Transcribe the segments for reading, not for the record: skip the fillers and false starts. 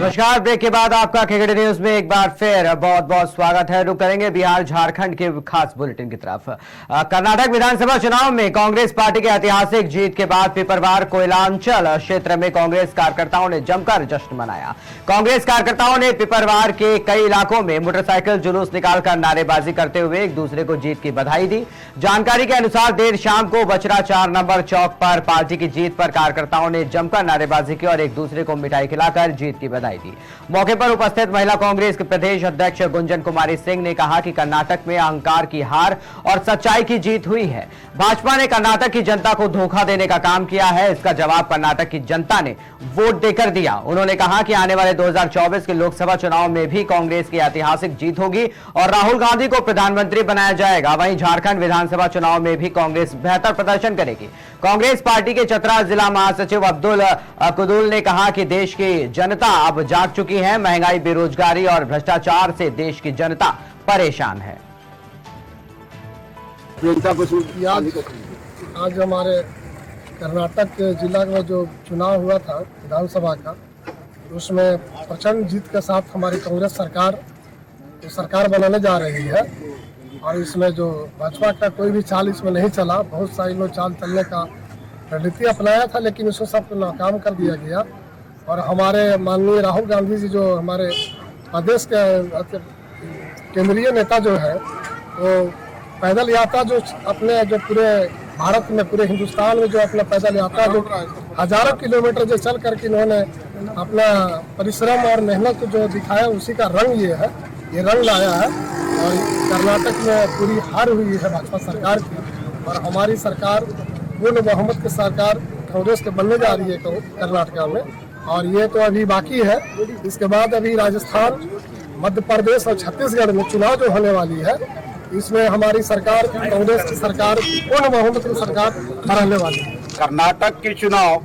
नमस्कार। ब्रेक के बाद आपका खिगड़ी न्यूज में एक बार फिर बहुत बहुत स्वागत है। रुक करेंगे बिहार झारखंड के खास बुलेटिन की तरफ। कर्नाटक विधानसभा चुनाव में कांग्रेस पार्टी की ऐतिहासिक जीत के बाद पिपरवार कोयलांचल क्षेत्र में कांग्रेस कार्यकर्ताओं ने जमकर जश्न मनाया। कांग्रेस कार्यकर्ताओं ने पिपरवार के कई इलाकों में मोटरसाइकिल जुलूस निकालकर नारेबाजी करते हुए एक दूसरे को जीत की बधाई दी। जानकारी के अनुसार देर शाम को बचरा 4 नंबर चौक पर पार्टी की जीत पर कार्यकर्ताओं ने जमकर नारेबाजी की और एक दूसरे को मिठाई खिलाकर जीत की बधाई दी। मौके पर उपस्थित महिला कांग्रेस के प्रदेश अध्यक्ष गुंजन कुमारी सिंह ने कहा कि कर्नाटक में अहंकार की हार और सच्चाई की जीत हुई है। भाजपा ने कर्नाटक की जनता को धोखा देने का काम किया है, इसका जवाब कर्नाटक की जनता ने वोट देकर दिया। उन्होंने कहा कि आने वाले 2024 के लोकसभा चुनाव में भी कांग्रेस की ऐतिहासिक जीत होगी और राहुल गांधी को प्रधानमंत्री बनाया जाएगा। वहीं झारखंड विधानसभा चुनाव में भी कांग्रेस बेहतर प्रदर्शन करेगी। कांग्रेस पार्टी के चतरा जिला महासचिव अब्दुल कुदुल ने कहा कि देश की जनता अब जाग चुकी है। महंगाई, बेरोजगारी और भ्रष्टाचार से देश की जनता परेशान है। आज हमारे कर्नाटक जिला में जो चुनाव हुआ था विधानसभा का, उसमें प्रचंड जीत के साथ हमारी कांग्रेस सरकार बनाने जा रही है। और इसमें जो भाजपा का कोई भी चाल इसमें नहीं चला। बहुत सारे लोग चाल चलने का रणनीति अपनाया था, लेकिन उसको सबको नाकाम कर दिया गया। और हमारे माननीय राहुल गांधी जी जो हमारे प्रदेश के केंद्रीय नेता जो है, वो पैदल यात्रा जो अपने जो पूरे भारत में, पूरे हिंदुस्तान में जो अपना पैदल यात्रा जो हजारों किलोमीटर जो चल करके इन्होंने अपना परिश्रम और मेहनत जो दिखाया, उसी का रंग ये रंग लाया है। और कर्नाटक में पूरी हार हुई है भाजपा सरकार की, और हमारी सरकार पूर्ण बहुमत की सरकार कांग्रेस के बनने जा रही है कर्नाटक में। और ये तो अभी बाकी है। इसके बाद अभी राजस्थान, मध्य प्रदेश और छत्तीसगढ़ में चुनाव जो होने वाली है, इसमें हमारी सरकार, कांग्रेस की सरकार, पूर्ण बहुमत की सरकार बनाने वाली है। कर्नाटक की चुनाव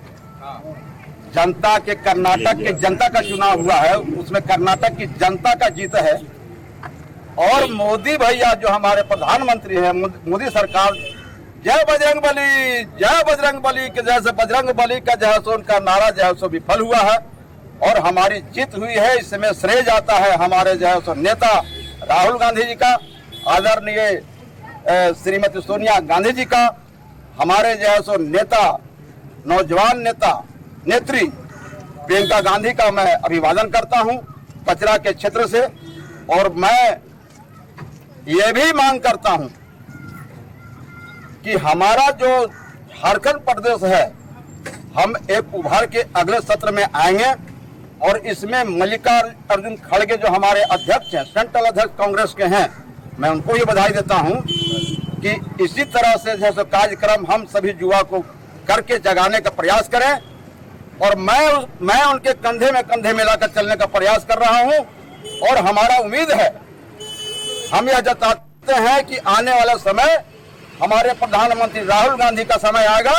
कर्नाटक के जनता का चुनाव हुआ है, उसमें कर्नाटक की जनता का जीत है। और मोदी भैया जो हमारे प्रधानमंत्री हैं, मोदी सरकार, जय बजरंग बली के जैसे बजरंग बली का जो है सो उनका नारा जो है सो विफल हुआ है और हमारी जीत हुई है। इसमें श्रेय जाता है हमारे जो है सो नेता राहुल गांधी जी का, आदरणीय श्रीमती सोनिया गांधी जी का, हमारे जो है सो नेता, नौजवान नेत्री प्रियंका गांधी का मैं अभिवादन करता हूं बचरा के क्षेत्र से। और मैं ये भी मांग करता हूं कि हमारा जो झारखंड प्रदेश है, हम एक उभर के अगले सत्र में आएंगे और इसमें मल्लिकार्जुन खड़गे जो हमारे अध्यक्ष हैं, सेंट्रल अध्यक्ष कांग्रेस के हैं, मैं उनको ये बधाई देता हूं कि इसी तरह से जैसे कार्यक्रम हम सभी युवा को करके जगाने का प्रयास करें। और मैं उनके कंधे में कंधे मिलाकर चलने का प्रयास कर रहा हूं। और हमारा उम्मीद है, हम यह जताते हैं कि आने वाला समय हमारे प्रधानमंत्री राहुल गांधी का समय आएगा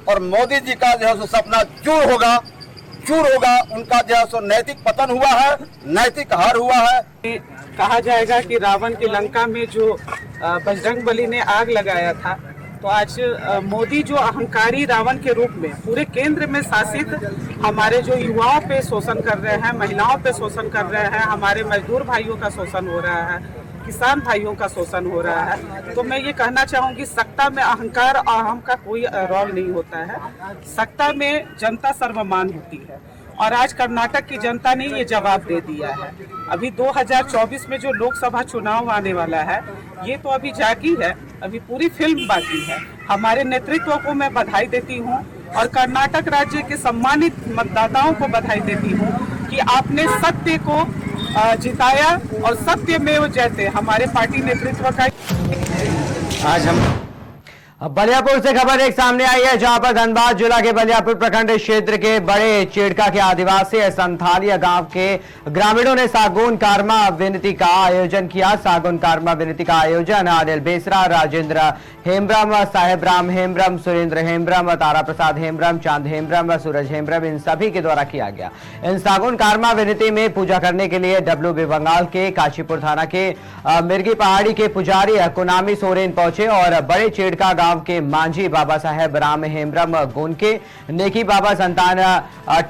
और मोदी जी का जो है सो सपना चूर होगा। उनका जो है सो नैतिक पतन हुआ है, नैतिक हार हुआ है। कहा जाएगा कि रावण की लंका में जो बजरंग बली ने आग लगाया था, तो आज मोदी जो अहंकारी रावण के रूप में पूरे केंद्र में शासित हमारे जो युवाओं पे शोषण कर रहे हैं, महिलाओं पे शोषण कर रहे हैं, हमारे मजदूर भाइयों का शोषण हो रहा है, किसान भाइयों का शोषण हो रहा है। तो मैं ये कहना चाहूंगी, सत्ता में अहंकार और अहम का कोई रोल नहीं होता है। सत्ता में जनता सर्वमान होती है और आज कर्नाटक की जनता ने ये जवाब दे दिया है। अभी 2024 में जो लोकसभा चुनाव आने वाला है, ये तो अभी जागी है, अभी पूरी फिल्म बाकी है। हमारे नेतृत्व को मैं बधाई देती हूँ और कर्नाटक राज्य के सम्मानित मतदाताओं को बधाई देती हूँ कि आपने सत्य को जिताया और सत्य में वो जयते हमारे पार्टी नेतृत्व का। आज हम बलियापुर से खबर एक सामने आई है, जहां पर धनबाद जिला के बलियापुर प्रखंड क्षेत्र के बड़े चेड़का के आदिवासी संथालिया गांव के ग्रामीणों ने सागौन कारमा विनती का आयोजन किया। सागौन कारमा विनती का आयोजन अनिल बेसरा, राजेंद्र हेम्ब्रम, साहेब राम हेम्ब्रम, सुरेंद्र हेम्ब्रम, तारा प्रसाद हेम्ब्रम, चांद हेम्ब्रम, सूरज हेम्ब्रम, इन सभी के द्वारा किया गया। इन सागौन कारमा विनती में पूजा करने के लिए डब्ल्यूबी बंगाल के काशीपुर थाना के मिर्गी पहाड़ी के पुजारी कुनामी सोरेन पहुंचे और बड़े चेड़का गांव गांव के मांझी बाबा साहेब राम हेमब्रम गोनके नेकी बाबा संतान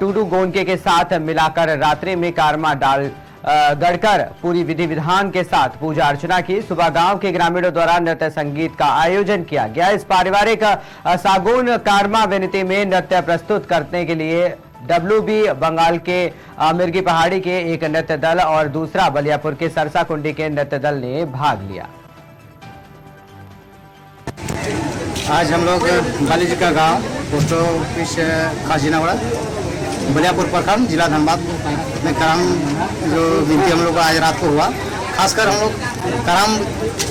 टूडू गोनके के साथ मिलाकर रात्रि में कारमा डाल गढ़कर पूरी विधि विधान के साथ पूजा अर्चना की। सुबह गांव के ग्रामीणों द्वारा नृत्य संगीत का आयोजन किया गया। इस पारिवारिक सागुन कारमा विनती में नृत्य प्रस्तुत करने के लिए WB बंगाल के मिर्गी पहाड़ी के एक नृत्य दल और दूसरा बलियापुर के सरसा कुंडी के नृत्य दल ने भाग लिया। आज हम लोग बालीजी का गांव पोस्ट ऑफिस खाजीनावाड़ा बलियापुर प्रखंड जिला धनबाद में कराम जो विनती हम लोग का आज रात को हुआ। खासकर हम लोग कराम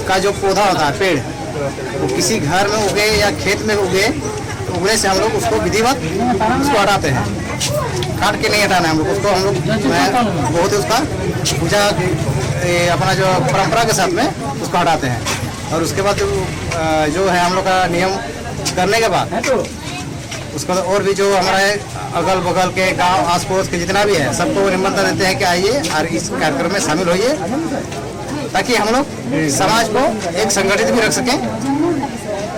का जो पौधा होता है पेड़, वो किसी घर में उगे या खेत में उगे, उगने से हम लोग उसको विधिवत उसको हटाते हैं। काट के नहीं हटाना है हम लोग उसको, हम लोग बहुत उसका पूजा अपना जो परंपरा के साथ में उसको हटाते हैं। और उसके बाद जो है हम लोग का नियम करने के बाद उसको और भी जो हमारे अगल बगल के गांव आस पड़ोस के जितना भी है सबको निमंत्रण देते हैं कि आइए और इस कार्यक्रम में शामिल होइए, ताकि हम लोग समाज को एक संगठित भी रख सकें।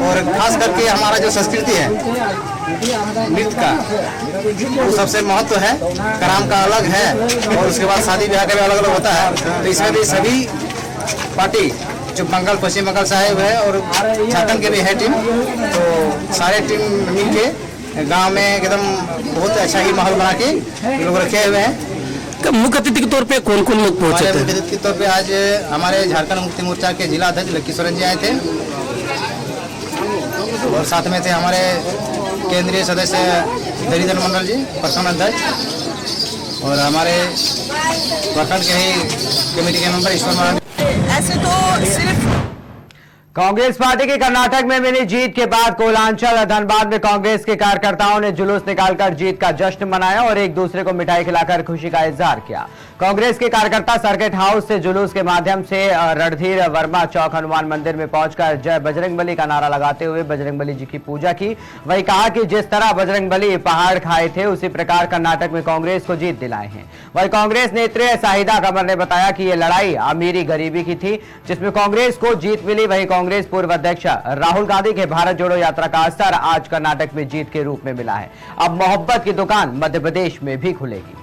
और खास करके हमारा जो संस्कृति है नृत्य का, वो सबसे महत्व है। कराम का अलग है और उसके बाद शादी ब्याह का भी अलग अलग होता है। तो इसमें भी सभी पार्टी जो बंगाल पश्चिम बंगाल साहेब है और झारखंड के भी है टीम, तो सारे टीम मिल के गाँव में एकदम बहुत अच्छा ही माहौल बना के लोग रखे हुए हैं। मुख्य अतिथि के तौर पे कौन कौन लोग पहुंचे थे? मुख्य अतिथि के तौर पे आज हमारे झारखंड मुक्ति मोर्चा के जिला अध्यक्ष लक्की सोरेन जी आए थे और साथ में थे हमारे केंद्रीय सदस्य दरिदन मंडल जी प्रखंड अध्यक्ष और हमारे प्रखंड के ही कमेटी के मेंबर ईश्वर महाराज। ऐसे तो सिर्फ कांग्रेस पार्टी की कर्नाटक में मिली जीत के बाद कोलांचल धनबाद में कांग्रेस के कार्यकर्ताओं ने जुलूस निकालकर जीत का जश्न मनाया और एक दूसरे को मिठाई खिलाकर खुशी का इजहार किया। कांग्रेस के कार्यकर्ता सर्किट हाउस से जुलूस के माध्यम से रणधीर वर्मा चौक हनुमान मंदिर में पहुंचकर जय बजरंगबली का नारा लगाते हुए बजरंगबली जी की पूजा की। वहीं कहा कि जिस तरह बजरंगबली पहाड़ खाए थे उसी प्रकार कर्नाटक में कांग्रेस को जीत दिलाए हैं। वहीं कांग्रेस नेत्री शाहिदा कमर ने बताया कि ये लड़ाई अमीरी गरीबी की थी जिसमें कांग्रेस को जीत मिली। वहीं कांग्रेस पूर्व अध्यक्ष राहुल गांधी के भारत जोड़ो यात्रा का असर आज कर्नाटक में जीत के रूप में मिला है। अब मोहब्बत की दुकान मध्य प्रदेश में भी खुलेगी।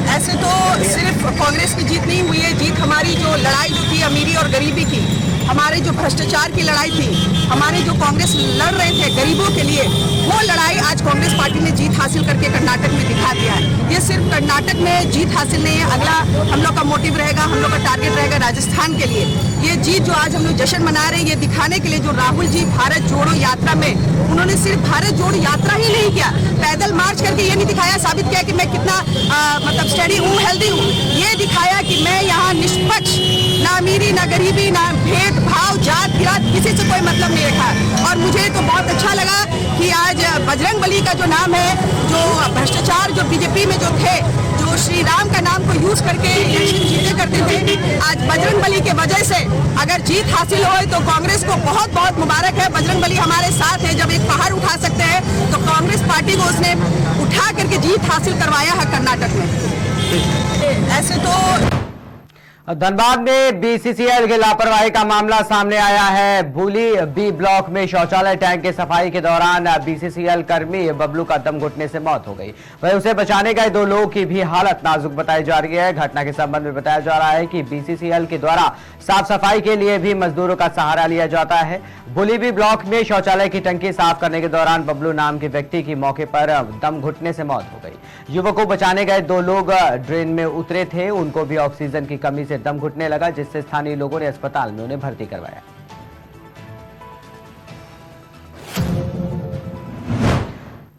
ऐसे तो सिर्फ कांग्रेस की जीत नहीं हुई है, जीत हमारी जो लड़ाई जो थी अमीरी और गरीबी की, हमारे जो भ्रष्टाचार की लड़ाई थी, हमारे जो कांग्रेस लड़ रहे थे गरीबों के लिए, वो लड़ाई आज कांग्रेस पार्टी ने जीत हासिल करके कर्नाटक में दिखा दिया है। ये सिर्फ कर्नाटक में जीत हासिल नहीं है, अगला हम लोग का मोटिव रहेगा, हम लोग का टारगेट रहेगा राजस्थान के लिए। ये जीत जो आज हम लोग जश्न मना रहे हैं, ये दिखाने के लिए जो राहुल जी भारत जोड़ो यात्रा में उन्होंने सिर्फ भारत जोड़ो यात्रा ही नहीं किया, पैदल मार्च करके ये नहीं दिखाया, साबित किया कि मैं कितना मतलब स्टडी हूँ, हेल्दी हूँ। ये दिखाया कि मैं यहाँ निष्पक्ष, ना अमीरी ना गरीबी ना भेदभाव जात पात किसी से कोई मतलब नहीं रखा। और मुझे तो बहुत अच्छा लगा कि आज बजरंगबली का जो नाम है, जो भ्रष्टाचार जो बीजेपी में जो थे, जो श्री राम का नाम को यूज करके इलेक्शन जीते करते थे, आज बजरंगबली के वजह से अगर जीत हासिल हो तो कांग्रेस को बहुत बहुत मुबारक है। बजरंगबली हमारे साथ है, जब एक पहाड़ उठा सकते हैं तो कांग्रेस पार्टी को उसने उठा करके जीत हासिल करवाया है कर्नाटक में। ऐसे तो धनबाद में बीसीसीएल की लापरवाही का मामला सामने आया है। भूली बी ब्लॉक में शौचालय टैंक की सफाई के दौरान बीसीसीएल कर्मी बबलू का दम घुटने से मौत हो गई। वहीं उसे बचाने गए दो लोगों की भी हालत नाजुक बताई जा रही है। घटना के संबंध में बताया जा रहा है कि बीसीसीएल के द्वारा साफ सफाई के लिए भी मजदूरों का सहारा लिया जाता है। भूली बी ब्लॉक में शौचालय की टंकी साफ करने के दौरान बबलू नाम के व्यक्ति की मौके पर दम घुटने से मौत हो गई। युवक को बचाने गए दो लोग ड्रेन में उतरे थे, उनको भी ऑक्सीजन की कमी से दम घुटने लगा, जिससे स्थानीय लोगों ने अस्पताल में उन्हें भर्ती करवाया।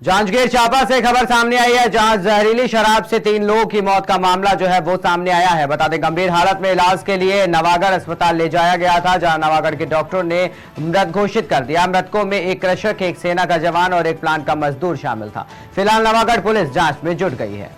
जांजगीर चांपा से खबर सामने आई है, जहां जहरीली शराब से 3 लोगों की मौत का मामला जो है वो सामने आया है। बता दें, गंभीर हालत में इलाज के लिए नवागढ़ अस्पताल ले जाया गया था, जहां नवागढ़ के डॉक्टरों ने मृत घोषित कर दिया। मृतकों में एक कृषक, एक सेना का जवान और एक प्लांट का मजदूर शामिल था। फिलहाल नवागढ़ पुलिस जांच में जुट गई है।